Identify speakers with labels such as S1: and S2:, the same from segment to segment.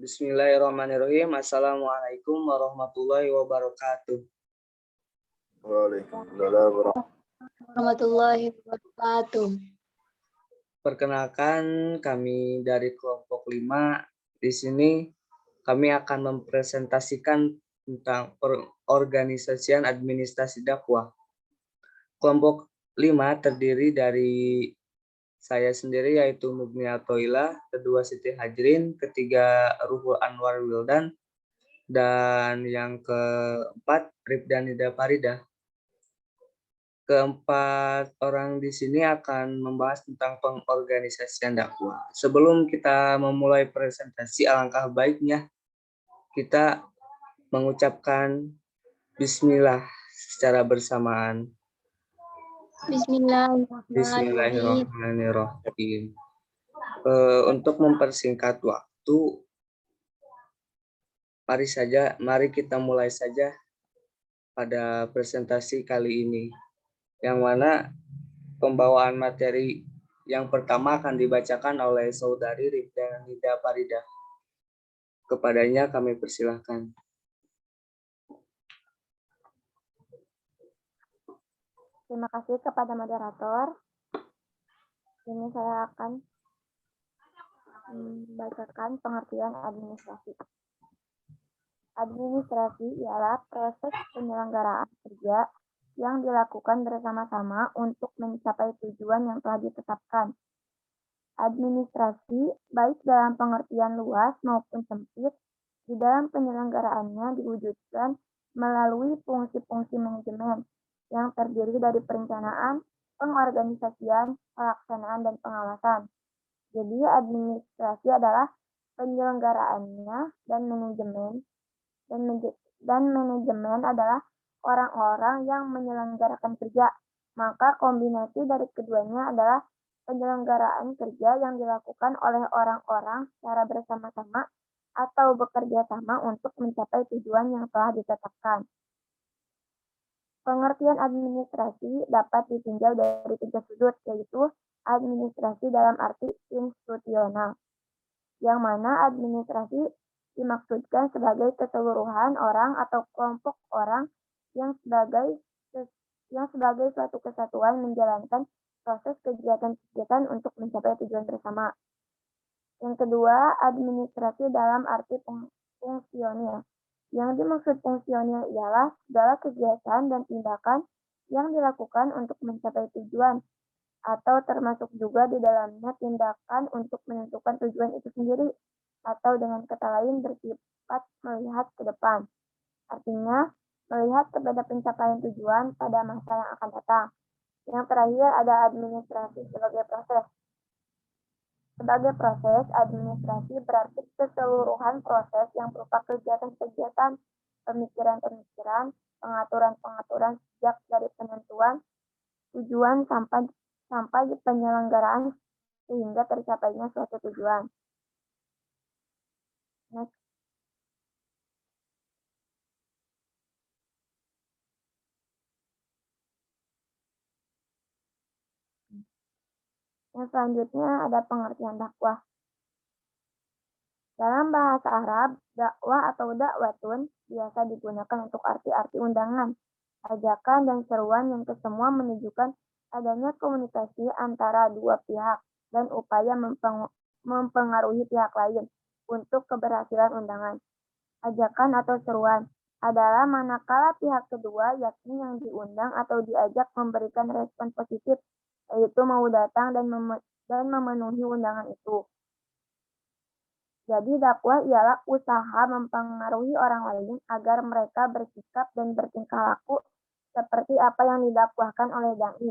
S1: Bismillahirrahmanirrahim. Assalamualaikum warahmatullahi wabarakatuh.
S2: Waalaikumsalam
S3: warahmatullahi wabarakatuh.
S1: Perkenalkan, kami dari kelompok 5. Di sini kami akan mempresentasikan tentang perorganisasian administrasi dakwah. Kelompok 5 terdiri dari saya sendiri yaitu Mugni Atoilah, kedua Siti Hajrin, ketiga Ruhul Anwar Wildan, dan yang keempat Rifdan Nida Farida. Keempat orang di sini akan membahas tentang pengorganisasian dakwah. Sebelum kita memulai presentasi, alangkah baiknya kita mengucapkan Bismillah secara bersamaan. Bismillahirrahmanirrahim. Untuk mempersingkat waktu, mari kita mulai saja pada presentasi kali ini, yang mana pembawaan materi yang pertama akan dibacakan oleh Saudari Rifdan Nida Farida. Kepadanya kami persilahkan.
S4: Terima kasih kepada moderator. Ini saya akan membacakan pengertian administrasi. Administrasi ialah proses penyelenggaraan kerja yang dilakukan bersama-sama untuk mencapai tujuan yang telah ditetapkan. Administrasi, baik dalam pengertian luas maupun sempit, di dalam penyelenggaraannya diwujudkan melalui fungsi-fungsi manajemen yang terdiri dari perencanaan, pengorganisasian, pelaksanaan, dan pengawasan. Jadi administrasi adalah penyelenggaraannya dan manajemen adalah orang-orang yang menyelenggarakan kerja. Maka kombinasi dari keduanya adalah penyelenggaraan kerja yang dilakukan oleh orang-orang secara bersama-sama atau bekerja sama untuk mencapai tujuan yang telah ditetapkan. Pengertian administrasi dapat ditinjau dari 3 sudut, yaitu administrasi dalam arti institusional, yang mana administrasi dimaksudkan sebagai keseluruhan orang atau kelompok orang yang sebagai suatu kesatuan menjalankan proses kegiatan-kegiatan untuk mencapai tujuan bersama. Yang kedua, administrasi dalam arti fungsional. Yang dimaksud fungsional ialah segala kegiatan dan tindakan yang dilakukan untuk mencapai tujuan, atau termasuk juga di dalamnya tindakan untuk menentukan tujuan itu sendiri, atau dengan kata lain bersifat melihat ke depan. Artinya, melihat kepada pencapaian tujuan pada masa yang akan datang. Yang terakhir ada administrasi sebagai proses. Sebagai proses, administrasi berarti keseluruhan proses yang berupa kegiatan-kegiatan, pemikiran-pemikiran, pengaturan-pengaturan sejak dari penentuan tujuan sampai penyelenggaraan sehingga tercapainya suatu tujuan. Next. Yang selanjutnya ada pengertian dakwah. Dalam bahasa Arab, dakwah atau dakwatun biasa digunakan untuk arti-arti undangan, ajakan, dan seruan yang kesemua menunjukkan adanya komunikasi antara dua pihak dan upaya mempengaruhi pihak lain untuk keberhasilan undangan. Ajakan atau seruan adalah manakala pihak kedua, yakni yang diundang atau diajak, memberikan respon positif, yaitu mau datang dan memenuhi undangan itu. Jadi dakwah ialah usaha mempengaruhi orang lain agar mereka bersikap dan bertingkah laku seperti apa yang didakwahkan oleh dai.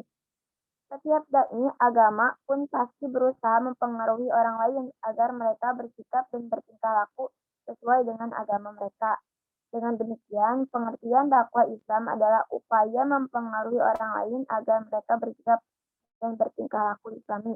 S4: Setiap dai agama pun pasti berusaha mempengaruhi orang lain agar mereka bersikap dan bertingkah laku sesuai dengan agama mereka. Dengan demikian, pengertian dakwah Islam adalah upaya mempengaruhi orang lain agar mereka bersikap dan bertingkah laku Islami.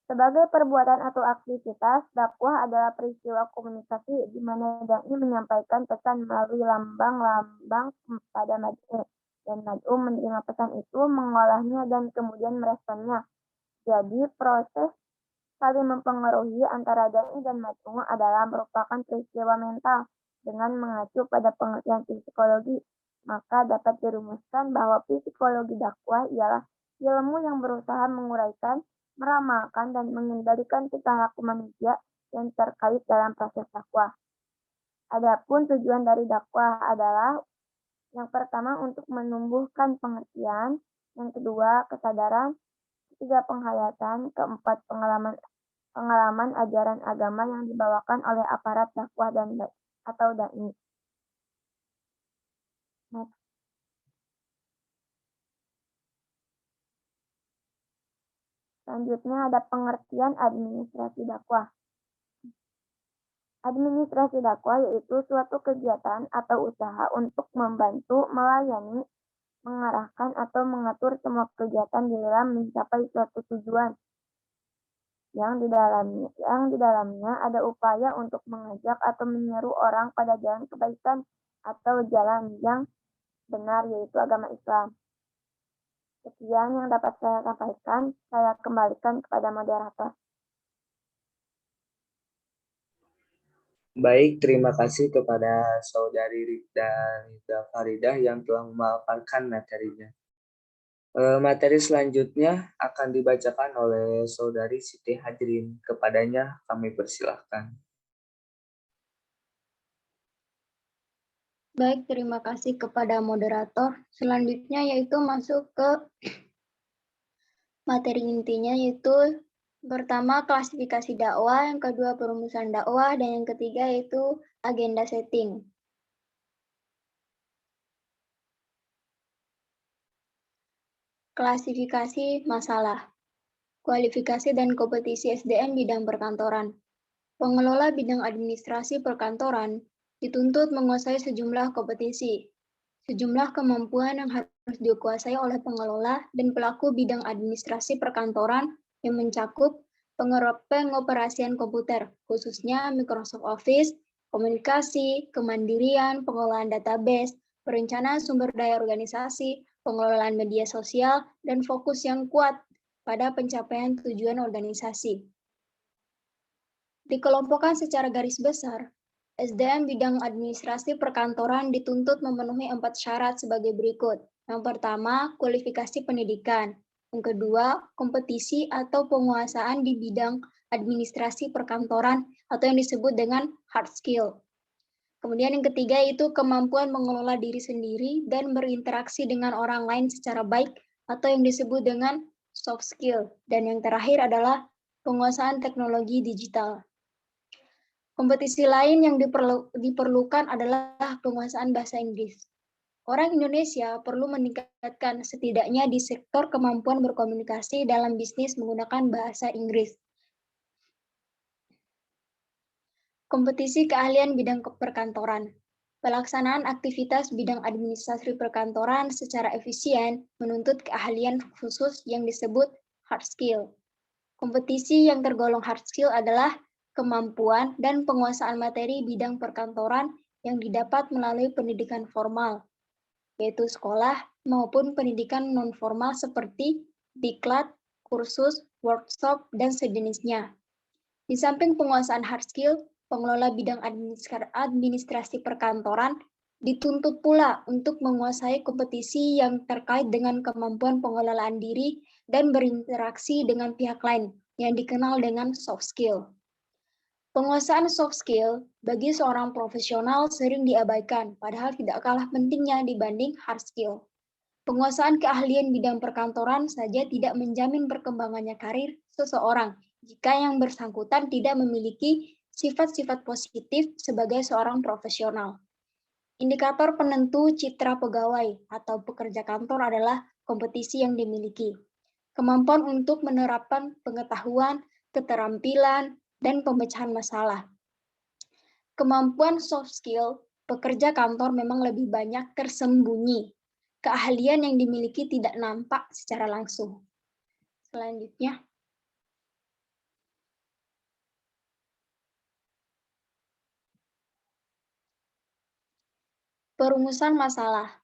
S4: Sebagai perbuatan atau aktivitas, dakwah adalah peristiwa komunikasi di mana dai menyampaikan pesan melalui lambang-lambang pada mad'u, dan mad'u menerima pesan itu, mengolahnya, dan kemudian meresponnya. Jadi proses saling mempengaruhi antara dai dan mad'u adalah merupakan peristiwa mental dengan mengacu pada pengertian psikologi, maka dapat dirumuskan bahwa psikologi dakwah ialah ilmu yang berusaha menguraikan, meramalkan, dan mengendalikan tingkah laku manusia yang terkait dalam proses dakwah. Adapun tujuan dari dakwah adalah yang pertama untuk menumbuhkan pengertian, yang kedua kesadaran, ketiga penghayatan, keempat pengalaman ajaran agama yang dibawakan oleh aparat dakwah dan atau dai. Next. Selanjutnya ada pengertian administrasi dakwah. Administrasi dakwah yaitu suatu kegiatan atau usaha untuk membantu, melayani, mengarahkan atau mengatur semua kegiatan di dalam mencapai suatu tujuan. Yang di dalamnya ada upaya untuk mengajak atau menyeru orang pada jalan kebaikan atau jalan yang benar, yaitu agama Islam. Sekian yang dapat saya sampaikan, saya kembalikan kepada moderator.
S1: Baik, terima kasih kepada Saudari Rida Faridah yang telah memaparkan materinya. Materi selanjutnya akan dibacakan oleh Saudari Siti Hadrin. Kepadanya kami persilahkan.
S3: Baik, terima kasih kepada moderator. Selanjutnya yaitu masuk ke materi intinya, yaitu pertama klasifikasi dakwah, yang kedua perumusan dakwah, dan yang ketiga yaitu agenda setting. Klasifikasi masalah, kualifikasi dan kompetisi SDM bidang perkantoran. Pengelola bidang administrasi perkantoran dituntut menguasai sejumlah kompetisi, sejumlah kemampuan yang harus dikuasai oleh pengelola dan pelaku bidang administrasi perkantoran yang mencakup pengoperasian komputer, khususnya Microsoft Office, komunikasi, kemandirian, pengelolaan database, perencanaan sumber daya organisasi, pengelolaan media sosial, dan fokus yang kuat pada pencapaian tujuan organisasi. Dikelompokkan secara garis besar, SDM bidang administrasi perkantoran dituntut memenuhi 4 syarat sebagai berikut. Yang pertama, kualifikasi pendidikan. Yang kedua, kompetisi atau penguasaan di bidang administrasi perkantoran atau yang disebut dengan hard skill. Kemudian yang ketiga itu kemampuan mengelola diri sendiri dan berinteraksi dengan orang lain secara baik atau yang disebut dengan soft skill. Dan yang terakhir adalah penguasaan teknologi digital. Kompetisi lain yang diperlukan adalah penguasaan bahasa Inggris. Orang Indonesia perlu meningkatkan setidaknya di sektor kemampuan berkomunikasi dalam bisnis menggunakan bahasa Inggris. Kompetisi keahlian bidang perkantoran. Pelaksanaan aktivitas bidang administrasi perkantoran secara efisien menuntut keahlian khusus yang disebut hard skill. Kompetisi yang tergolong hard skill adalah kemampuan dan penguasaan materi bidang perkantoran yang didapat melalui pendidikan formal, yaitu sekolah maupun pendidikan non-formal seperti diklat, kursus, workshop, dan sejenisnya. Di samping penguasaan hard skill, pengelola bidang administrasi perkantoran dituntut pula untuk menguasai kompetisi yang terkait dengan kemampuan pengelolaan diri dan berinteraksi dengan pihak lain yang dikenal dengan soft skill. Penguasaan soft skill bagi seorang profesional sering diabaikan, padahal tidak kalah pentingnya dibanding hard skill. Penguasaan keahlian bidang perkantoran saja tidak menjamin perkembangannya karir seseorang jika yang bersangkutan tidak memiliki sifat-sifat positif sebagai seorang profesional. Indikator penentu citra pegawai atau pekerja kantor adalah kompetisi yang dimiliki, kemampuan untuk menerapkan pengetahuan, keterampilan, dan pemecahan masalah. Kemampuan soft skill pekerja kantor memang lebih banyak tersembunyi. Keahlian yang dimiliki tidak nampak secara langsung. Selanjutnya, perumusan masalah.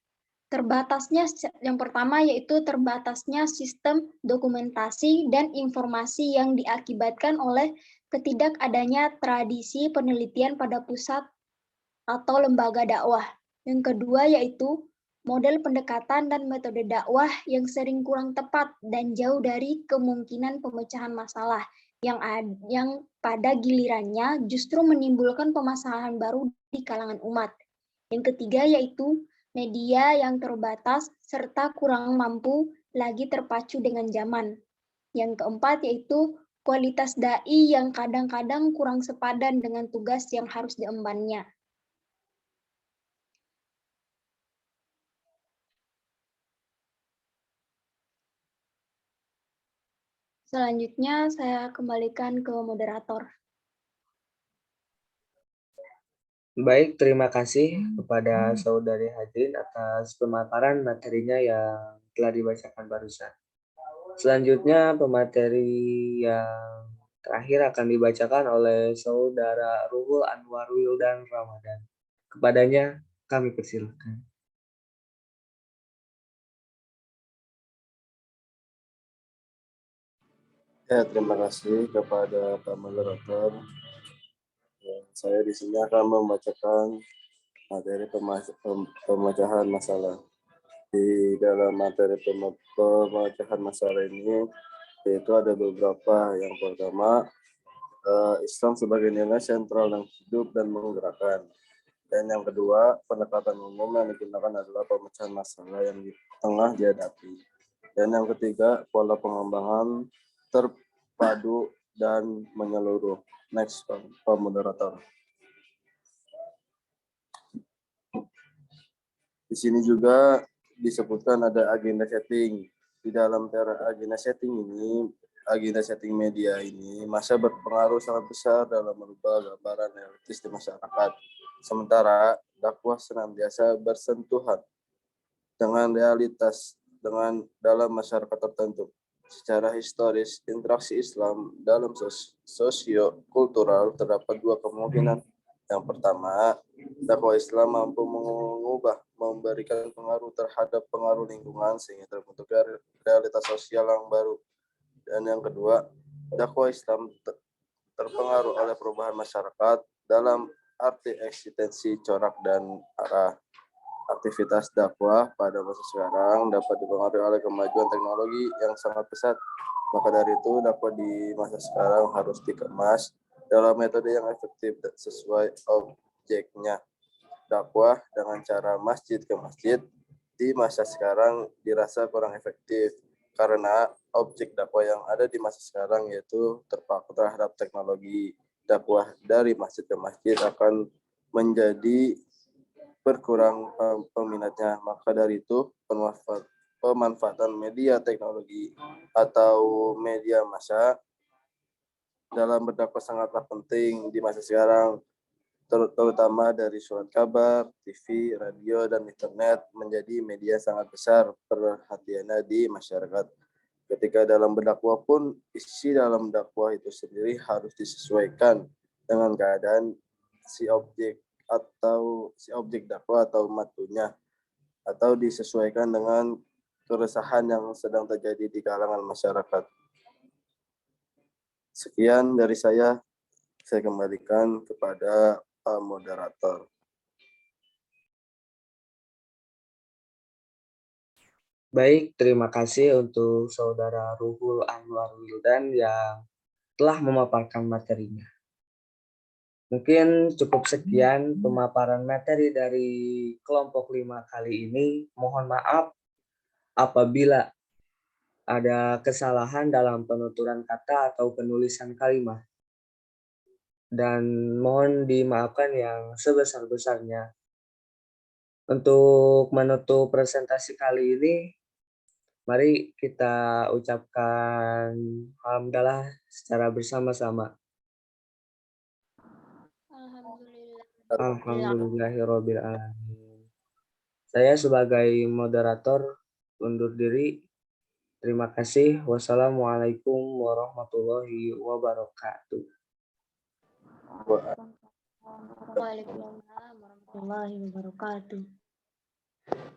S3: terbatasnya yang pertama yaitu terbatasnya sistem dokumentasi dan informasi yang diakibatkan oleh ketidakadanya tradisi penelitian pada pusat atau lembaga dakwah. Yang kedua yaitu model pendekatan dan metode dakwah yang sering kurang tepat dan jauh dari kemungkinan pemecahan masalah yang pada gilirannya justru menimbulkan permasalahan baru di kalangan umat. Yang ketiga yaitu media yang terbatas serta kurang mampu lagi terpacu dengan zaman. Yang keempat yaitu kualitas dai yang kadang-kadang kurang sepadan dengan tugas yang harus diembannya. Selanjutnya saya kembalikan ke moderator.
S1: Baik, terima kasih kepada Saudari Hadrin atas pemaparan materinya yang telah dibacakan barusan. Selanjutnya pemateri yang terakhir akan dibacakan oleh Saudara Ruhul Anwar Wildan Ramadan. Kepadanya kami persilakan.
S2: Ya, terima kasih kepada Pak Moderator. Saya di sini akan membacakan materi pemecahan masalah. Di dalam materi pemecahan masalah ini, yaitu ada beberapa. Yang pertama, Islam sebagai nilai sentral yang hidup dan menggerakkan. Dan yang kedua, pendekatan umum yang digunakan adalah pemecahan masalah yang tengah dihadapi. Dan yang ketiga, pola pengembangan terpadu dan menyeluruh. Next, Pak Moderator. Di sini juga disebutkan ada agenda setting. Di dalam agenda setting ini, agenda setting media ini masa berpengaruh sangat besar dalam merubah gambaran realitis di masyarakat. Sementara dakwah senantiasa bersentuhan dengan realitas dalam masyarakat tertentu. Secara historis, interaksi Islam dalam sosio-kultural terdapat dua kemungkinan. Yang pertama, dakwah Islam mampu mengubah, memberikan pengaruh terhadap pengaruh lingkungan sehingga terbentuk realitas sosial yang baru. Dan yang kedua, dakwah Islam terpengaruh oleh perubahan masyarakat dalam arti eksistensi, corak, dan arah. Aktivitas dakwah pada masa sekarang dapat dipengaruhi oleh kemajuan teknologi yang sangat pesat. Maka dari itu, dakwah di masa sekarang harus dikemas dalam metode yang efektif dan sesuai objeknya. Dakwah dengan cara masjid ke masjid di masa sekarang dirasa kurang efektif karena objek dakwah yang ada di masa sekarang yaitu terpaku terhadap teknologi. Dakwah dari masjid ke masjid akan menjadi berkurang peminatnya. Maka dari itu pemanfaatan media teknologi atau media massa dalam berdakwah sangatlah penting di masa sekarang, terutama dari surat kabar, TV, radio, dan internet menjadi media sangat besar perhatiannya di masyarakat. Ketika dalam berdakwah pun, isi dalam dakwah itu sendiri harus disesuaikan dengan keadaan si objek dakwah atau matunya, atau disesuaikan dengan keresahan yang sedang terjadi di kalangan masyarakat. Sekian dari saya kembalikan kepada moderator.
S1: Baik, terima kasih untuk Saudara Ruhul Anwar Wildan yang telah memaparkan materinya. Mungkin cukup sekian pemaparan materi dari kelompok 5 kali ini. Mohon maaf apabila ada kesalahan dalam penuturan kata atau penulisan kalimat. Dan mohon dimaafkan yang sebesar-besarnya. Untuk menutup presentasi kali ini, mari kita ucapkan alhamdulillah secara bersama-sama. Alhamdulillahirabbil alamin. Saya sebagai moderator undur diri. Terima kasih. Wassalamualaikum warahmatullahi wabarakatuh.
S3: Waalaikumsalam warahmatullahi wabarakatuh.